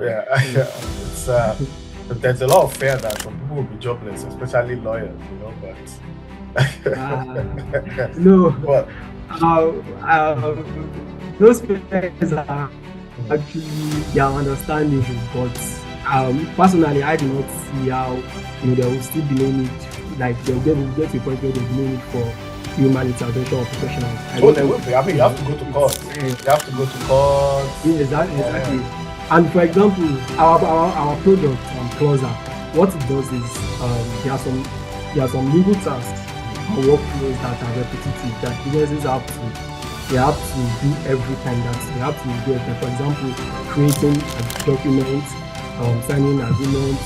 Yeah, it's there's a lot of fear that some people will be jobless, especially lawyers, but No, but uh, uh, those parents are actually they are understandable, but personally, I do not see how there will still be no need, like there will get to a point where there will be no need for human intervention or professionals. I oh, don't they will think be. I mean, you have to go to court. it's You have to go to court. yeah, exactly. And for example, our product Clauza, what it does is there are some legal tasks and workflows that are repetitive that businesses have to do every time that they have to do it. Like for example, creating a document, signing agreements,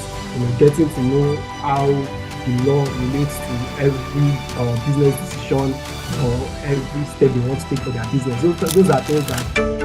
getting to know how the law relates to every business decision or every step they want to take for their business. Those are things that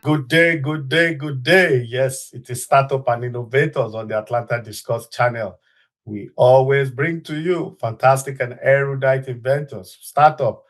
Good day, good day, good day. Yes, it is Startup and Innovators on the Atlanta Discuss channel. We always bring to you fantastic and erudite inventors. Startup.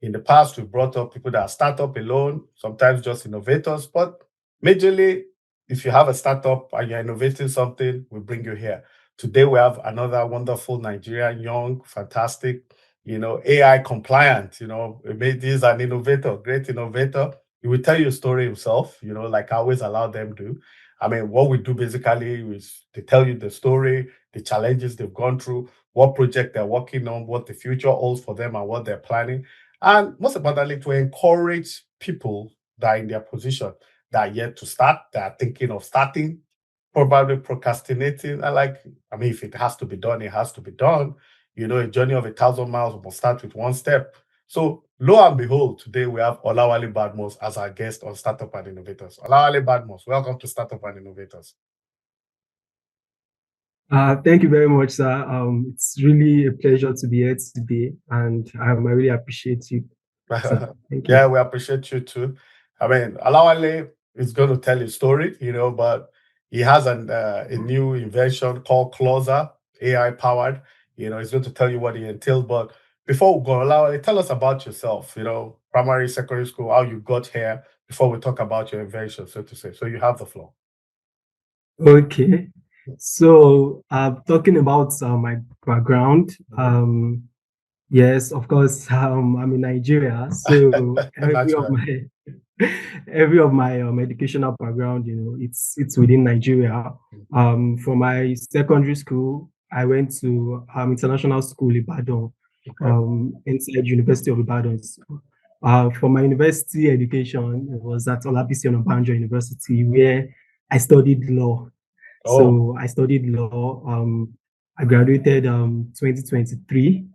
In the past, we brought up people that are startup alone, sometimes just innovators, but majorly, if you have a startup and you're innovating something, we bring you here. Today, we have another wonderful Nigerian, young, fantastic, AI compliant, he's an innovator, great innovator. He will tell you a story himself, like I always allow them to. I mean, what we do basically is they tell you the story, the challenges they've gone through, what project they're working on, what the future holds for them, and what they're planning. And most importantly, to encourage people that are in their position that are yet to start, that are thinking of starting, probably procrastinating. I mean, if it has to be done, it has to be done. A journey of 1,000 miles must start with one step. So, lo and behold, today we have Olawale Badmos as our guest on Startup and Innovators. Olawale Badmos, welcome to Startup and Innovators. thank you very much, sir. It's really a pleasure to be here today, and I really appreciate you, sir. Thank you. Yeah, we appreciate you too. I mean, Alawale is going to tell his story, but he has a new invention called Clauza, AI powered. He's going to tell you what it entails. But before we go, Alawale, tell us about yourself, primary, secondary school, how you got here before we talk about your invention, so to say. So you have the floor. Okay. So, talking about my background, yes, of course, I'm in Nigeria, so every of Naturally. my every of my educational background, it's within Nigeria. For my secondary school, I went to international school Ibadan, Okay. inside University of Ibadan. For my university education, it was at Olabisi Onabanjo University, where I studied law. Oh. So I studied law. I graduated 2023,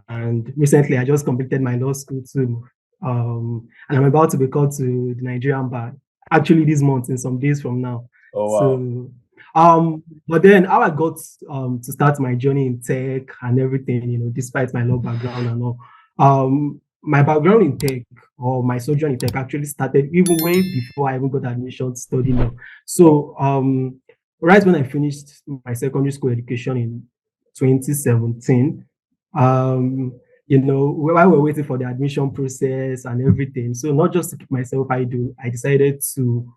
and recently I just completed my law school too. And I'm about to be called to the Nigerian bar actually this month in some days from now. Oh, wow. So, but then how I got to start my journey in tech and everything, despite my law background and all, my background in tech or my sojourn in tech actually started even way before I even got admission to study law. So, right when I finished my secondary school education in 2017, while we're waiting for the admission process and everything, so not just to keep myself idle, I decided to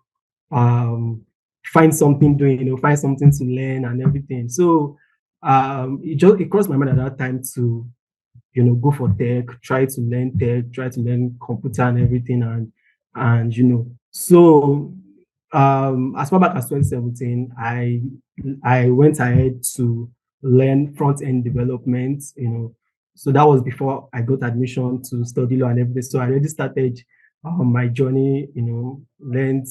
find something doing, find something to learn and everything. So it crossed my mind at that time to go for tech, try to learn tech, try to learn computer and everything, and so as far back as 2017, I went ahead to learn front end development, so that was before I got admission to study law and everything. So I already started my journey, learned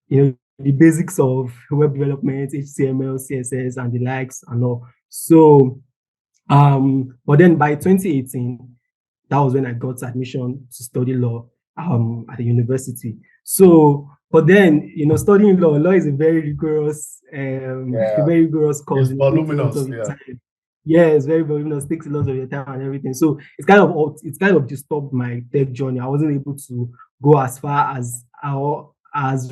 the basics of web development, HTML, CSS, and the likes and all. So But then by 2018, that was when I got admission to study law at the university. So, but then, studying law is a very rigorous, a Yeah. very rigorous course. It's It takes a lot voluminous. of your Yeah. time. Yeah, it's very voluminous, takes a lot of your time and everything. So it's kind of disturbed my tech journey. I wasn't able to go as far as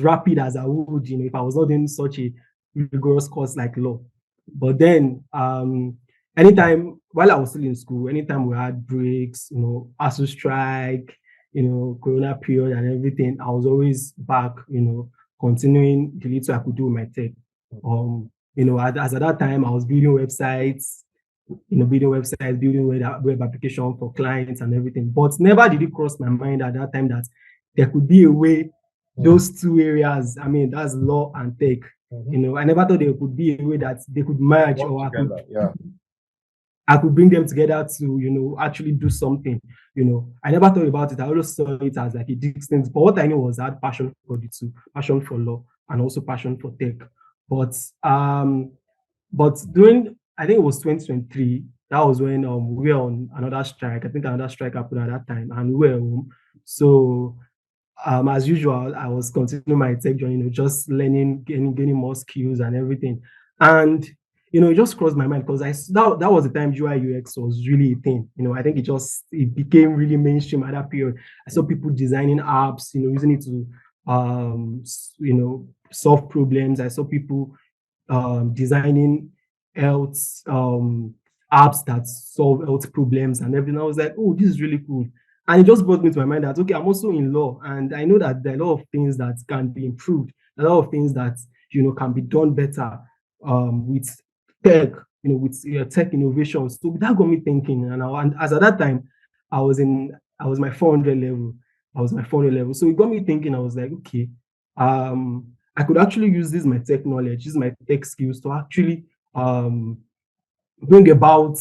rapid as I would, if I was not doing such a rigorous course like law. But then anytime while I was still in school, anytime we had breaks, ASU strike, Corona period and everything, I was always back, continuing the little I could do with my tech. As at that time, I was building websites, building web application for clients and everything. But never did it cross my mind at that time that there could be a way those two areas, I mean, that's law and tech. I never thought there could be a way that they could merge or I could bring them together to, actually do something. I never thought about it. I always saw it as like a distance. But what I knew was I had passion for the two, passion for law and also passion for tech. But during, I think it was 2023, that was when we were on another strike. I think another strike happened at that time, and we were home. So as usual, I was continuing my tech journey, just learning, gaining more skills and everything. And it just crossed my mind because that was the time UI UX was really a thing. I think it became really mainstream at that period. I saw people designing apps, using it to solve problems. I saw people designing health apps that solve health problems and everything. I was like, oh, this is really cool. And it just brought me to my mind that, okay, I'm also in law, and I know that there are a lot of things that can be improved, a lot of things that, can be done better with tech, with tech innovations. So that got me thinking. And as at that time, I was my 400 level. I was my 400 level. So it got me thinking. I was like, okay, I could actually use my tech knowledge, use my tech skills to actually bring about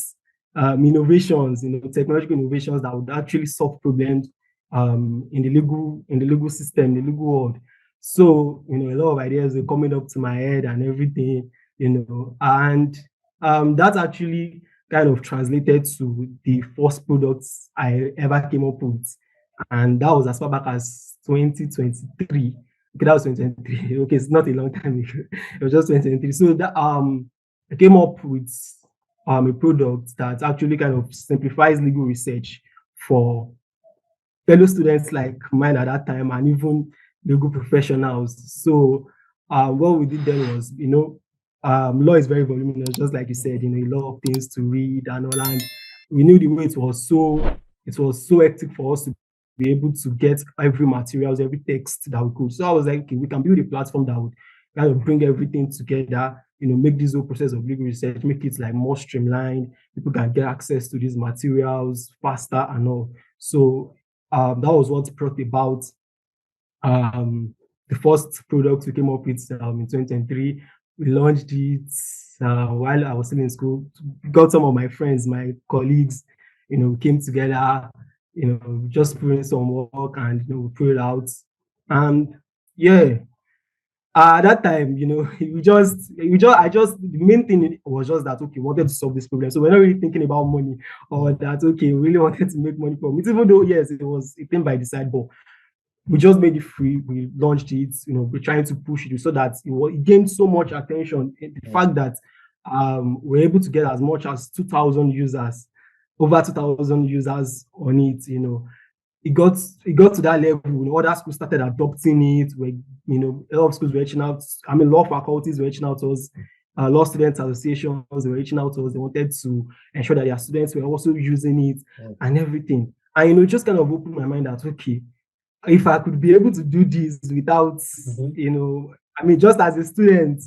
innovations, technological innovations that would actually solve problems in the legal system, the legal world. So, a lot of ideas were coming up to my head and everything, and that actually kind of translated to the first products I ever came up with. And that was as far back as 2023. Okay, that was 2023. Okay, it's not a long time ago. It was just 2023. So that I came up with a product that actually kind of simplifies legal research for fellow students like mine at that time and even legal professionals. So what we did then was, law is very voluminous, just like you said, a lot of things to read and all. And we knew the way it was so hectic for us to be able to get every materials, every text that we could. So I was like, okay, we can build a platform that would kind of bring everything together, make this whole process of legal research, make it like more streamlined. People can get access to these materials faster and all. So that was what brought about the first product we came up with in 2023. We launched it while I was still in school. Got some of my friends, my colleagues, came together, just putting some work and we put it out. And yeah, at that time, the main thing was just that, okay, we wanted to solve this problem. So we're not really thinking about money or that, okay, we really wanted to make money from it, even though, yes, it was a thing by the side, but we just made it free. We launched it, we're trying to push it so that it gained so much attention. The fact that we're able to get as much as 2,000 users, over 2,000 users on it, it got to that level. Other schools started adopting it. A lot of schools were reaching out. I mean, law faculties were reaching out to us. Law students associations were reaching out to us. They wanted to ensure that their students were also using it and everything. And it just kind of opened my mind that, okay, if I could be able to do this without, I mean, just as a student,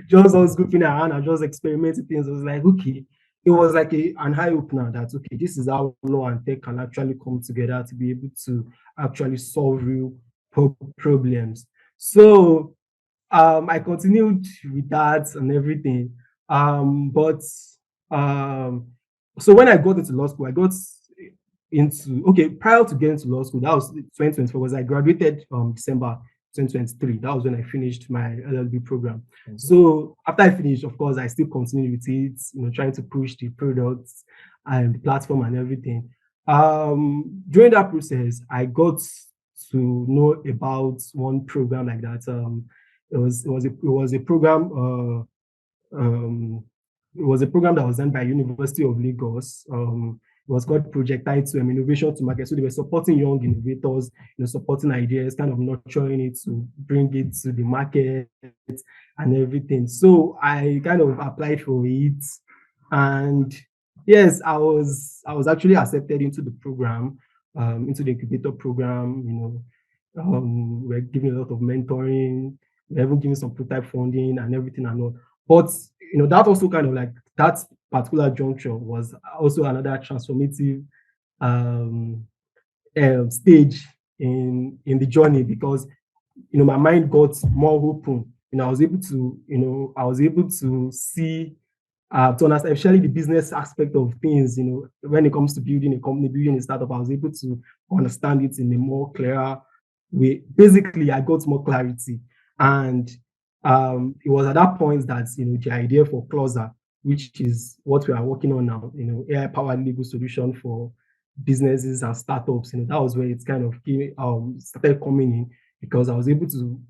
just us goofing around and just experimenting things, I was like, okay, it was like an eye opener that, okay, this is how law and tech can actually come together to be able to actually solve real problems. So I continued with that and everything. But so when I got into law school, I got prior to getting to law school, that was 2024, was I graduated December 2023. That was when I finished my LL.B program. So after I finished, of course, I still continued with it, trying to push the products and the platform and everything. During that process, I got to know about one program like that. It was a program. Um, it was a program that was done by University of Lagos. It was called Project I2M, Innovation to Market. So they were supporting young innovators, supporting ideas, kind of nurturing it to bring it to the market and everything. So I kind of applied for it, and yes, I was actually accepted into the program, into the incubator program. We're giving a lot of mentoring, we're even giving some prototype funding and everything and all. But that also kind of like that particular juncture was also another transformative um, stage in the journey, because my mind got more open. I was able to see, to understand, especially the business aspect of things. When it comes to building a company, building a startup, I was able to understand it in a more clearer way. Basically, I got more clarity, and it was at that point that the idea for Clauza, which is what we are working on now, AI-powered legal solution for businesses and startups. That was where it kind of started coming in, because I was able to,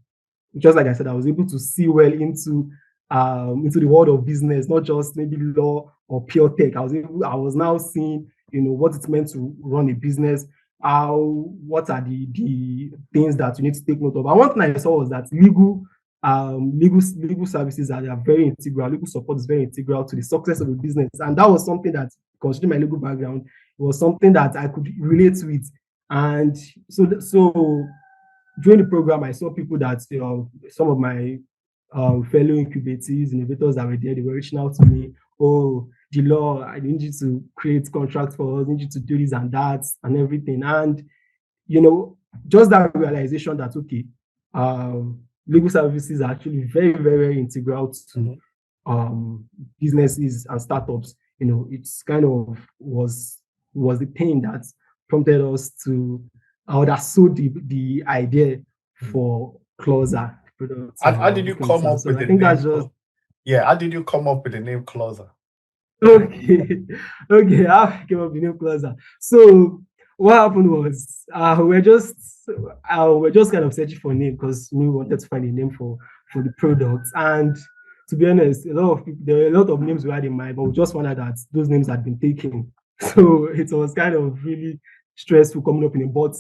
just like I said, I was able to see well into the world of business, not just maybe law or pure tech. I was now seeing, what it meant to run a business, what are the things that you need to take note of. And one thing I saw was that legal services are very integral. Legal support is very integral to the success of a business, and that was something that, considering my legal background, it was something that I could relate to it. And so during the program, I saw people that, some of my fellow innovators that were there, they were reaching out to me. Oh, the law, I need you to create contracts for us, I need you to do this and that and everything. And, just that realization that, okay, legal services are actually very, very, very integral to businesses and startups. It's kind of was the thing that prompted us to, that sowed the idea for Clauza products. How did you come up So with I the think name? that's just How did you come up with the name Clauza? okay. Okay, I came up with new Clauza. So what happened was, we're just kind of searching for a name, because we wanted to find a name for the product. And to be honest, there were a lot of names we had in mind, but we just found out that those names had been taken. So it was kind of really stressful coming up in it. But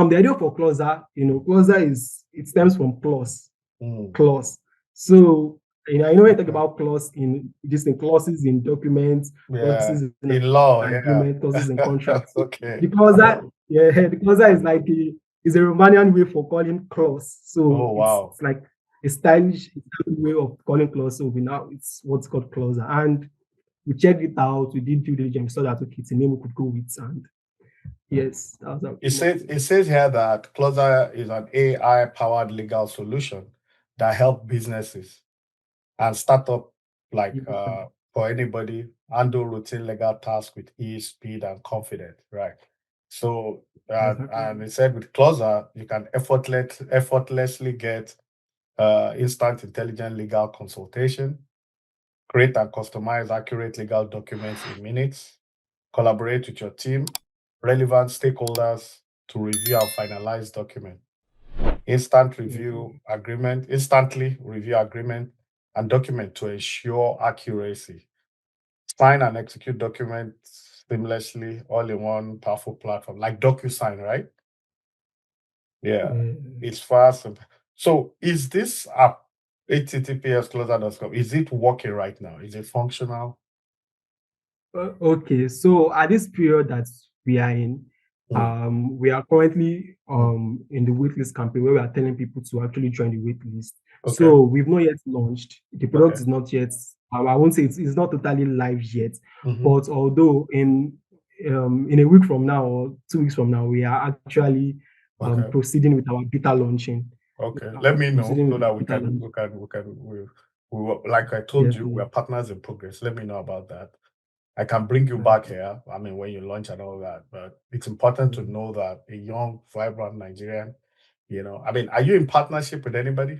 the idea for Clauza, it stems from clause. Clause. So when you talk about clause in this thing, clauses in documents, Yeah, clauses in in law, agreement, clauses in contracts. Okay. The clauza, the clauza is like is a Romanian way for calling clause. So Oh, wow. it's like a stylish way of calling clause. So it's what's called clauza. And we checked it out, we did due diligence, we saw that, okay, it's a name we could go with. And yes, that was how It says here that Clauza is an AI-powered legal solution that helps businesses and startup, like for anybody, handle routine legal tasks with ease, speed, and confidence, right? So, and it said with Clauza, you can effortlessly get instant intelligent legal consultation, create and customize accurate legal documents in minutes, collaborate with your team, relevant stakeholders to review and finalize document, instantly review agreement and document to ensure accuracy, sign and execute documents seamlessly, all in one powerful platform, like DocuSign, right? Yeah, it's fast. So is this app, https://closer.com, is it working right now? Is it functional? Okay, so at this period that we are in, we are currently in the waitlist campaign, where we are telling people to actually join the waitlist. Okay. So we've not yet launched. The product is not yet, I won't say it's not totally live yet, but although in a week from now or 2 weeks from now, we are actually proceeding with our beta launching. Okay, let me know so that like I told you, we're Yes, partners in progress. Let me know about that. I can bring you back here. I mean, when you launch and all that, but it's important to know that a young, vibrant Nigerian I mean, are you in partnership with anybody?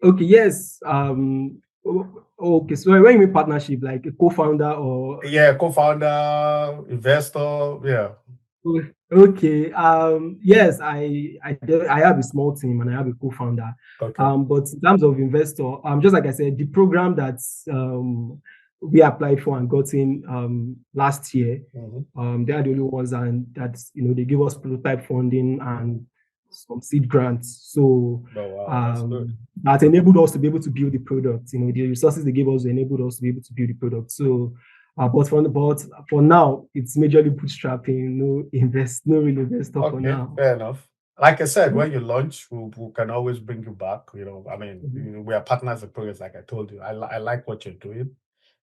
Okay, yes. Okay, so when you mean partnership, like a co-founder or Yeah, co-founder, investor. Yeah. okay. Yes, I have a small team and I have a co-founder. Okay. But in terms of investor, just like I said, the program that we applied for and got in last year, Hmm. they are the only ones, and that's they give us prototype funding and some seed grants. So Oh, wow, that's good. that enabled us to be able to build the product. The resources they gave us enabled us to be able to build the product. So but for now, it's majorly bootstrapping. No real investor for Okay, now. fair enough. Like I said, when you launch, we can always bring you back. I mean, Mhm. we are partners in progress, like I told you. I like what you're doing.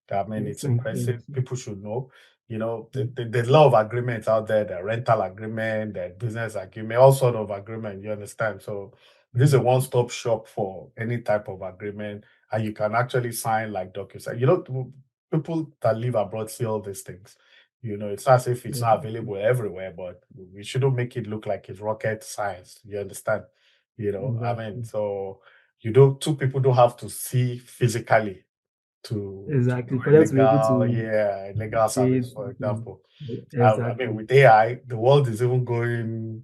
I mean, Yes, it's thank you. impressive. People should know. Mhm. There's a lot of agreements out there. The rental agreement, the business agreement, all sort of agreement. You understand? So this is a Mhm. one-stop shop for any type of agreement, and you can actually sign like DocuSign. People that live abroad see all these things. It's not as if it's not Exactly. available everywhere, but we shouldn't make it look like it's rocket science. You understand? I mean, Exactly. so two people don't have to see physically to do Exactly. For a them to be able legal, to yeah, a legal see it. service, for example. I mean, Exactly. with AI, the world is even going,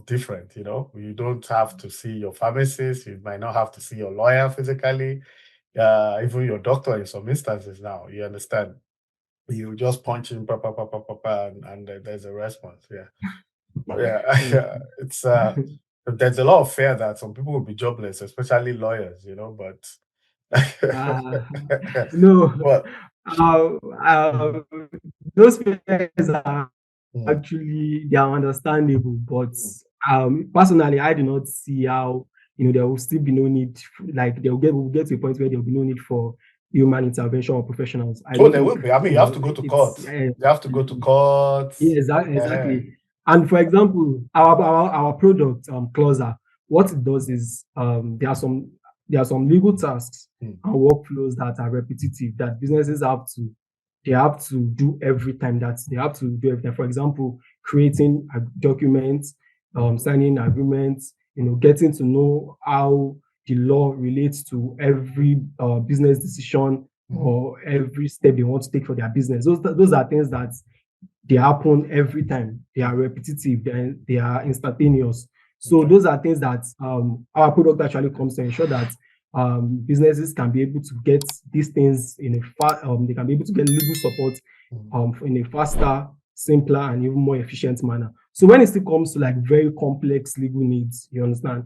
different. You don't have to see your pharmacist. You might not have to see your lawyer physically. Even your doctor in some instances now. You understand? You just punch in, pa, pa, pa, pa, pa, pa, and there's a response. Yeah, yeah. Okay. It's there's a lot of fear that some people will be jobless, especially lawyers. But Uh, no, well, uh, mhm, uh, those fears are mhm, actually they are understandable, but mhm. personally, I do not see how there will still be no need, like we'll get to a point where there will be no need for human intervention or professionals. I Oh, don't there will think be. I mean, you have to go to court. it's You have to go to court. yeah, uh exactly. And for example, our product, Clauza, what it does is there are some legal tasks Mm, and workflows that are repetitive that businesses have to do every time. That they have to do every time. For example, creating a document, mhm, signing agreements, getting to know how the law relates to every business decision mhm. or every step they want to take for their business. Those are things that they happen every time. They are repetitive, they are instantaneous. So Okay. those are things that our product actually comes to ensure that businesses can be able to get these things they can be able to get legal support Mhm, in a faster, simpler, and even more efficient manner. So when it still comes to like very complex legal needs, you understand,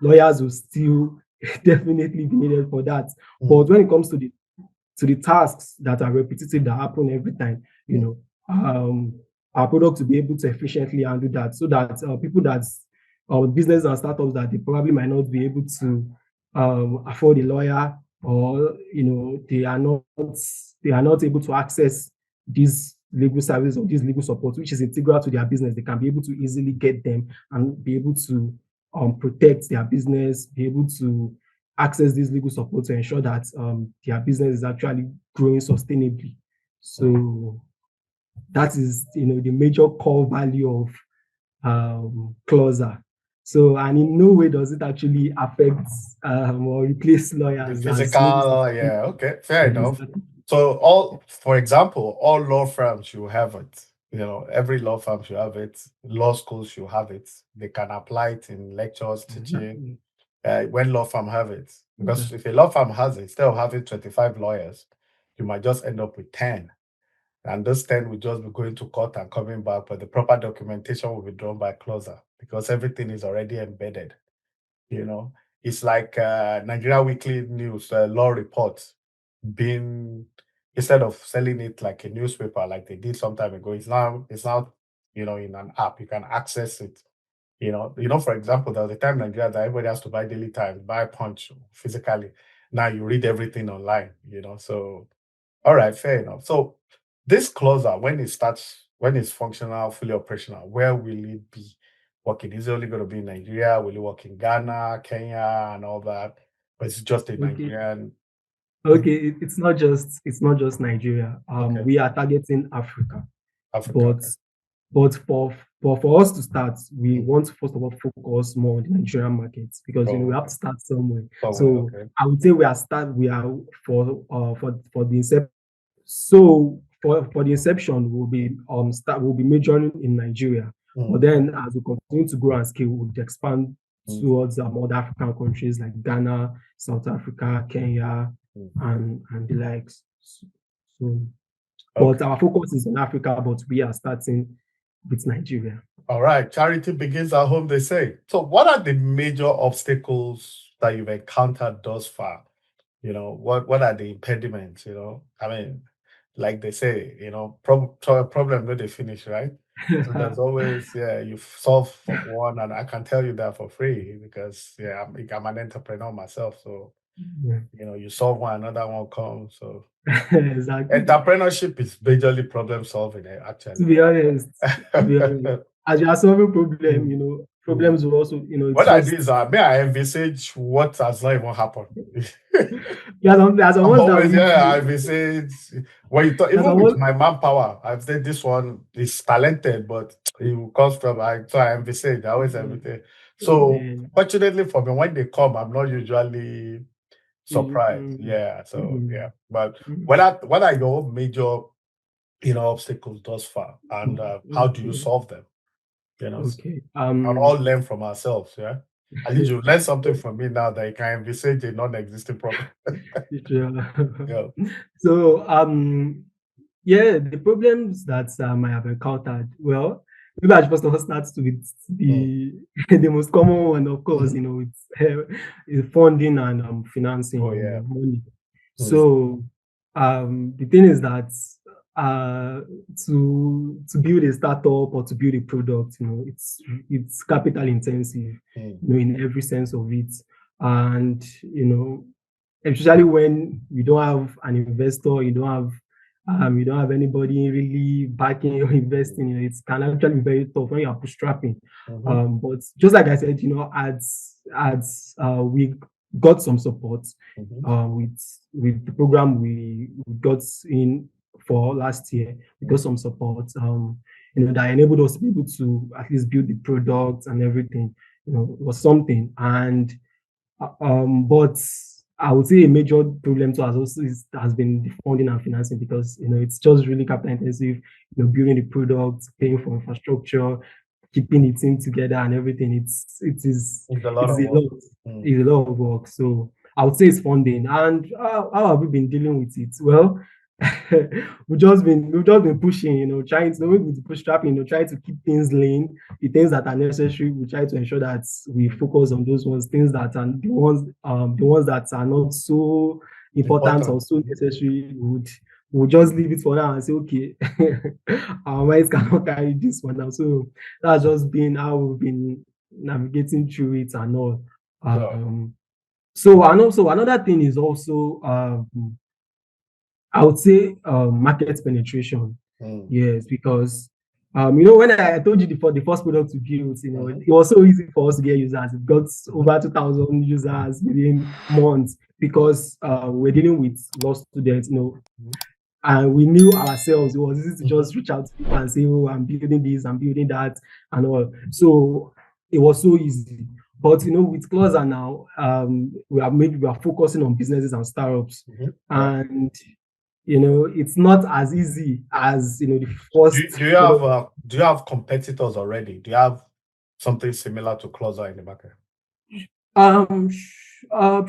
lawyers will still definitely be needed for that. mhm, But when it comes to the tasks that are repetitive that happen every time, mhm. our product to be able to efficiently handle that, so that people that business and startups that they probably might not be able to afford a lawyer, or they are not able to access these legal services or this legal support, which is integral to their business. They can be able to easily get them and be able to protect their business, be able to access this legal support to ensure that their business is actually growing sustainably. So that is the major core value of Clauza. So, and in no way does it actually affect or replace The lawyers as maybe some physical, yeah, okay, fair is enough. that So for example, all law firms should have it. Every law firm should have it. Law schools should have it. They can apply it in lectures, teaching. exactly. When law firm have it, because Okay. if a law firm has it, instead of having 25 lawyers, you might just end up with 10. And those 10 will just be going to court and coming back, but the proper documentation will be done by closer because everything is already embedded. You know, it's like Nigeria Weekly News law reports being, instead of selling it like a newspaper like they did some time ago, it's now in an app. You can access it. For example, there was a time in Nigeria that everybody has to buy Daily Times, buy Punch physically. Now you read everything online. So all right, fair enough. So this closer, when it's functional, fully operational, where will it be working? Is it only going to be in Nigeria? Will it work in Ghana, Kenya, and all that? Or is it just a Okay. Nigerian? Okay. It's not just Nigeria. Okay, We are targeting Africa, Africa. but Okay. But for us to start, we want to first of all focus more on the Nigerian markets because we have to start somewhere. So Okay. I would say we are for the inception. So for the inception, we'll be majoring in Nigeria. But then as we continue to grow and scale, we'll expand towards other African countries like Ghana, South Africa, Kenya, and the likes. So, but our focus is on Africa, but we are starting with Nigeria. All right. Charity begins at home, they say. So what are the major obstacles that you've encountered thus far? What are the impediments? I mean, like they say, problem no they finish, right? So there's always, you solve one, and I can tell you that for free because I'm an entrepreneur myself. So you solve one, another one comes. So exactly. Entrepreneurship is majorly problem solving, actually. To be honest, as you are solving problem, problems will also, it's what I do is I envisage what has not even happened. there's Always, I envisage when you talk, even with my manpower, I've said this one is talented, but it will comes from so I envisage, I always everything. So fortunately for me, when they come, I'm not usually surprised. But what are your major obstacles thus far, and how do you solve them? Okay. And all learn from ourselves. Yeah. At least you learn something from me now that you can envisage a non-existing problem. Yeah. So the problems that I have encountered. Well, maybe I should first of all start with the the most common one, of course. It's funding and financing. Money. So the thing is that to build a startup or to build a product, it's capital intensive, in every sense of it, and especially when you don't have an investor, you don't have anybody really backing or investing. It can actually be very tough when you are bootstrapping. But just like I said, as we got some support with the program we got in for last year, we got some support. That enabled us to be able to at least build the product and everything. It was something. And but I would say a major problem to us also has been the funding and financing because it's just really capital intensive. Building the product, paying for infrastructure, keeping the team together and everything. It's a lot of work. So I would say it's funding. And how have we been dealing with it? Well, we've just been pushing, trying to push trapping, trying to keep things lean, the things that are necessary. We try to ensure that we focus on those ones, things that are the ones that are not so important or so necessary. We'll just leave it for now and say, okay, our minds cannot carry this one now. So that's just been how we've been navigating through it and all. So and also another thing is also I would say market penetration. Yes, because when I told you the first product we built, it was so easy for us to get users. It got over 2,000 users within months because we're dealing with law students, and we knew ourselves. It was easy to just reach out to people and say, "Oh, I'm building this, I'm building that," and all. So it was so easy. But with Clauza now, we are focusing on businesses and startups, and it's not as easy as the first. Do you have competitors already? Do you have something similar to Clauza in the market?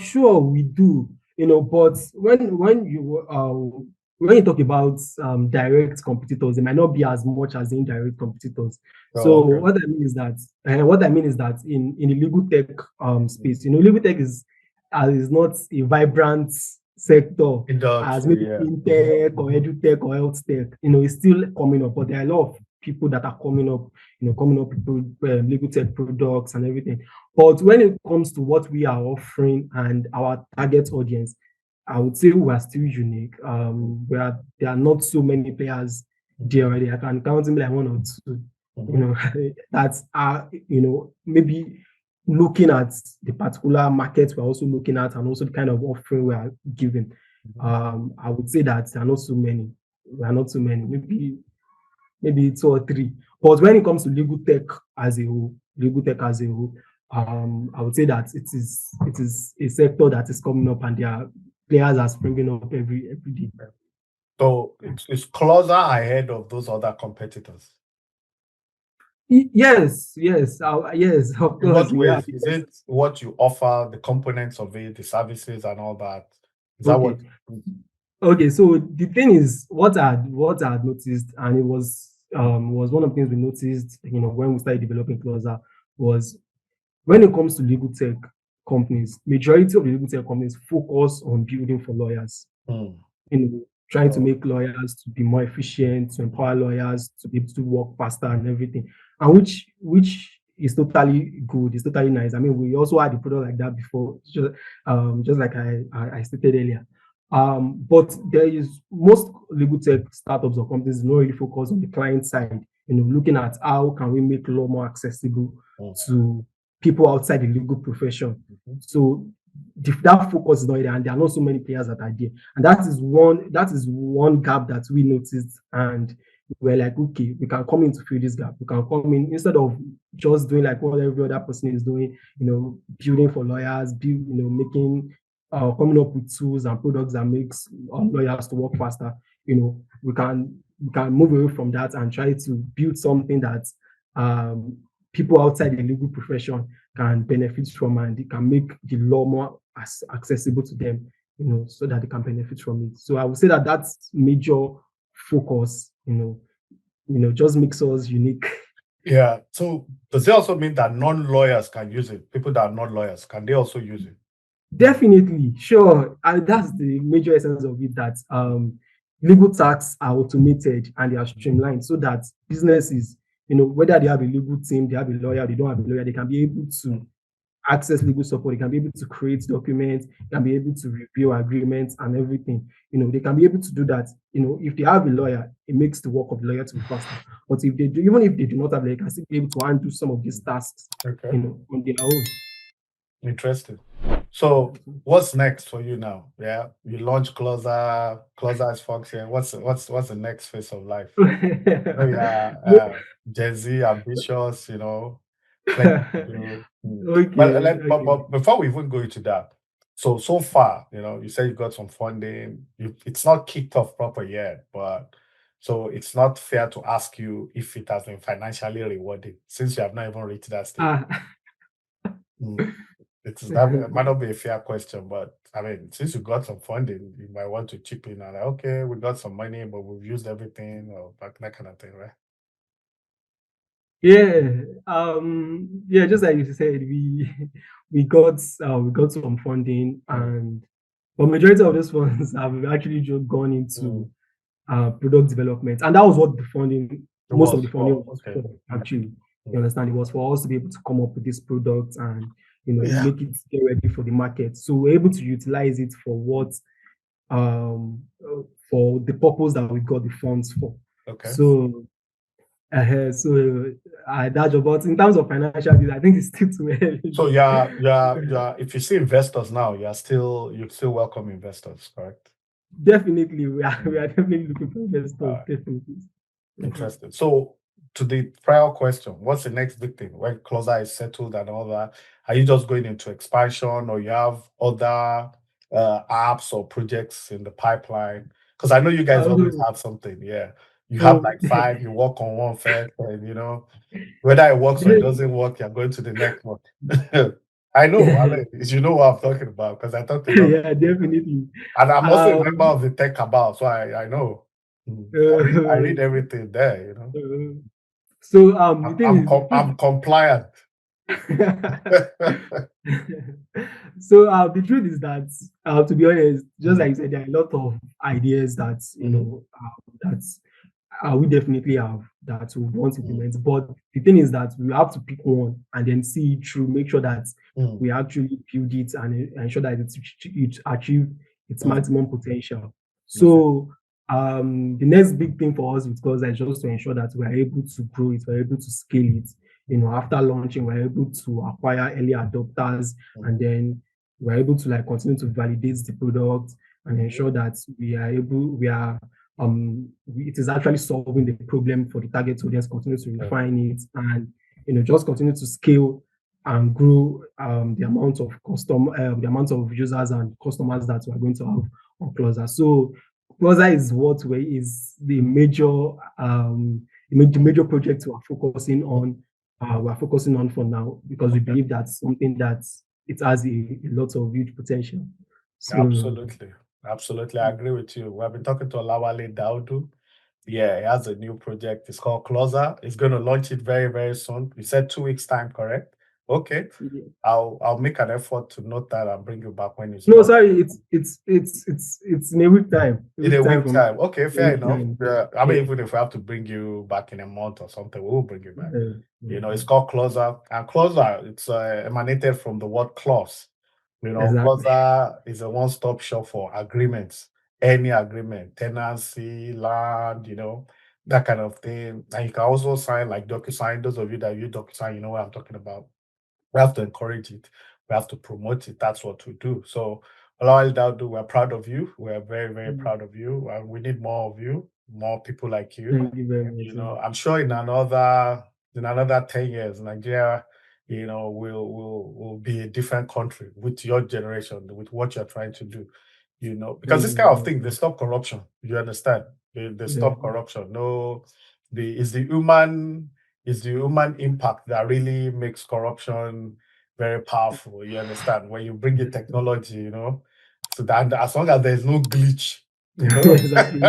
Sure we do. But when you talk about direct competitors, it might not be as much as indirect competitors. What I mean is that in the legal tech space, legal tech is not a vibrant sector as maybe fintech or edutech or health tech. It's still coming up, but there are a lot of people that are coming up with legal tech products and everything. But when it comes to what we are offering and our target audience, I would say we are still unique. Where there are not so many players there already. I can count them like one or two, that are, maybe looking at the particular market we're also looking at and also the kind of offering we are giving. I would say that there are not so many. There are not so many. Maybe maybe 2 or 3. But when it comes to legal tech as a whole, I would say that it is a sector that is coming up, and there are players are springing up every day. So it's closer ahead of those other competitors. Yes, yes, yes, of In course, what we are. ways? Is it what you offer, the components of it, the services and all that? Is that Okay. what? Okay, so the thing is, what I had noticed, and it was one of the things we noticed, when we started developing Clauza, was when it comes to legal tech companies, majority of the legal tech companies focus on building for lawyers. Hmm. Trying to Oh, make lawyers to be more efficient, to empower lawyers to be able to work faster and everything, and which is totally good. It's totally nice. I mean, we also had a product like that before, just like I stated earlier. But there is most legal tech startups or companies not really focus on the client side. Looking at how can we make law more accessible hmm. to people outside the legal profession. Mhm. So that focus is not there, and there are not so many players that are there, and that is one gap that we noticed, and we're like, okay, we can come in to fill this gap. We can come in instead of just doing like what every other person is doing, building for lawyers, making coming up with tools and products that makes lawyers to work faster. We can move away from that and try to build something that um, people outside the legal profession can benefit from, and it can make the law more accessible to them, so that they can benefit from it. So I would say that that's major focus, just makes us unique. Yeah. So does it also mean that non-lawyers can use it? People that are not lawyers, can they also use it? Definitely, sure. And that's the major essence of it, that legal tasks are automated and they are streamlined so that businesses, whether they have a legal team, they have a lawyer, they don't have a lawyer, they can be able to access legal support, they can be able to create documents, they can be able to review agreements and everything. They can be able to do that. If they have a lawyer, it makes the work of the lawyer to be faster. But if they do, even if they do not have a lawyer, they can still be able to undo some of these tasks, Okay. on their own. Interesting. So what's next for you now? Yeah. You launch Clauza, Clauza is function. What's the next phase of life? Oh yeah, Gen Z ambitious, plenty to do. But, Okay, okay. but before we even go into that, so far, you say you got some funding. It's not kicked off proper yet, but so it's not fair to ask you if it has been financially rewarding since you have not even reached that stage. Ah. Mm. It might not be a fair question, but I mean, since you got some funding, you might want to chip in and like, okay, we got some money, but we've used everything, or that kind of thing, right? Yeah, yeah, just like you said, we got some funding, Mm. and but majority of those funds have actually just gone Mm. into product development, and that was what the funding, It most of the was. funding Oh, was okay. for. Mm. Actually, you Mm. understand, it was for us to be able to come up with this product and Yeah. make it get ready for the market. So we're able to utilize it for what for the purpose that we got the funds for. Okay. So so that's about in terms of financial deal, I think it's still too early. So yeah. If you see investors now, you still welcome investors, correct? Definitely, we are definitely looking for investors. Uh, Definitely. Mhm. Interesting. So to the prior question, what's the next big thing when Closer is settled and all that? Are you just going into expansion, or you have other apps or projects in the pipeline? Because I know you guys always Oh, have something. Yeah, you have oh, like five. You work on one first, and whether it works or it de- doesn't work, you're going to the next one. I know. I yeah, mean, you know what I'm talking about because I talked a lot, yeah, definitely. and I'm also a member Um, of the Tech Cabal, so I know. I read uh, everything there. so the thing I'm is, the truth. I'm compliant. So the truth is that, to be honest, just Mm, like you said, there are a lot of ideas that mhm, that we definitely have that we want to mm, implement. But the thing is that we have to pick one and then see it through, make sure that mm, we actually build it and ensure that it achieve its mm. maximum potential. Okay. So the next big thing for us with Closer is just to ensure that we are able to grow it, we're able to scale it. After launching, we're able to acquire early adopters, and Mhm, then we're able to like continue to validate the product and mhm, ensure that we are it is actually solving the problem for the target audience, continue to refine it, and just continue to scale and grow the amount of the amount of users and customers that we're going to have on Clauza. So Clauza is is the major major project we are focusing on. We're focusing on for now because we believe that's something that it has a lot of huge potential. So, absolutely. Absolutely. I agree with you. We've been talking to Olawale Daudu. Yeah, he has a new project. It's called Clauza. He's going to launch it very, very soon. You said 2 weeks time, correct? Okay. yeah. I'll make an effort to note that and bring you back when it's No, done. sorry, it's in a week time. In a week time. Okay, fair enough. Time. Yeah. I mean, even if we have to bring you back in a month or something, we'll bring you back. It's called Clauza. And Clauza, it's emanated from the word clause. Exactly. Clauza is a one-stop shop for agreements, any agreement, tenancy, land, that kind of thing. And you can also sign like DocuSign. Those of you that use DocuSign, you know what I'm talking about. We have to encourage it. We have to promote it. That's what we do. So, Olawale Daudu, we're proud of you. We're very, very proud of you. And we need more of you, more people like you. Thank you very much. I'm sure in another 10 years, Nigeria, will be a different country with your generation, with what you're trying to do. Because this kind of thing, they stop corruption. You understand? They stop corruption. No, it's the human impact that really makes corruption very powerful. You understand? When you bring the technology, so that as long as there's no glitch, Exactly.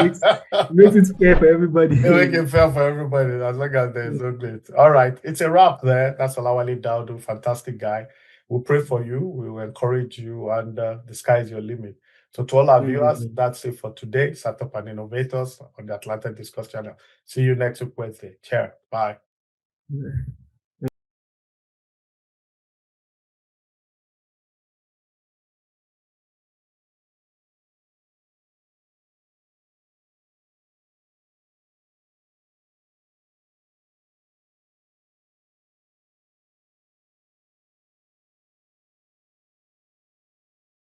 Makes it fair for everybody. It make it fair for everybody as long as there's no glitch. All right, it's a wrap there. That's Olawale Daudu, fantastic guy. We'll pray for you. We will encourage you, and the sky is your limit. So to all our viewers, that's it for today. Startup and Innovators on the Atlanta Discuss channel. See you next week Wednesday. Cheers. Bye.